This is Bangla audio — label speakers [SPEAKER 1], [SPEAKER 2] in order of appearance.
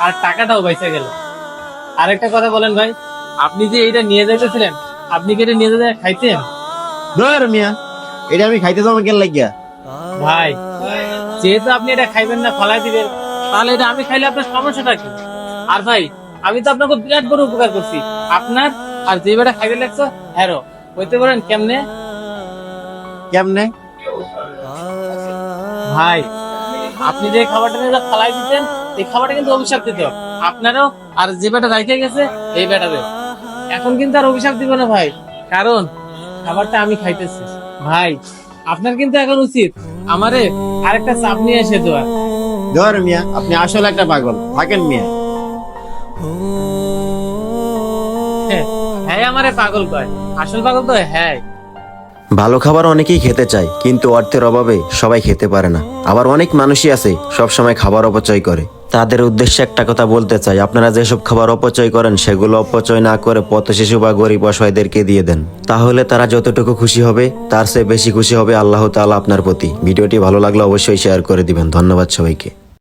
[SPEAKER 1] আর টাকাটাও বেঁচে গেল। আরেকটা কথা বলেন ভাই, আপনি যে এইটা নিয়ে যাইতেছিলেন, আপনি কি এটা নিয়ে যেতে খাইতেন?
[SPEAKER 2] ধর মিয়া, এটা আমি খাইতে যাবো কেন লাগিয়া?
[SPEAKER 1] ভাই যেহেতু আপনি এটা খাইবেন না, ফলাই দিবেন, তাহলে এটা আমি খাইলে আপনার সমস্যাটা কি? আর ভাই আমি তো আপনাকে বিরাট বড় উপকার করছি আপনার, আর যে বেটা খাইবে লাগছে হ্যারো বলতে পারেন কেমনে?
[SPEAKER 2] কেমনে?
[SPEAKER 1] ভাই আপনি যে খাবারটা নিয়ে যা ফালাই দিতেন, এই খাবারটা কিন্তু অভিশাপ দিত আপনারও, আর যে বেটা রাইখে গেছে এই বেটারে। এখন কিন্তু আর অভিশাপ দিব না ভাই, কারণ খাবারটা আমি খাইতেছি। ভাই আপনার কিন্তু এখন উচিত আমারে আরেকটা চাপ নিয়ে এসে দেওয়া।
[SPEAKER 2] ধর মিয়া, আপনি আসলে একটা পাগল, থাকেন মিয়া।
[SPEAKER 1] হ্যাঁ হ্যাঁ, আমারে পাগল কয়, আসল পাগল তো হ্যাঁ।
[SPEAKER 3] ভালো খাবার অনেকেই খেতে চায়, কিন্তু অর্থের অভাবে সবাই খেতে পারে না। আবার অনেক মানুষই আছে সব সময় খাবার অপচয় করে। তাদের উদ্দেশ্যে একটা কথা বলতে চাই, আপনারা যেসব খাবার অপচয় করেন সেগুলো অপচয় না করে পথ শিশু বা গরিব অসহায়দেরকে দিয়ে দেন। তাহলে তারা যতটুকু খুশি হবে তার চেয়ে বেশি খুশি হবে আল্লাহ তাআলা আপনার প্রতি। ভিডিওটি ভালো লাগলে অবশ্যই শেয়ার করে দিবেন। ধন্যবাদ সবাইকে।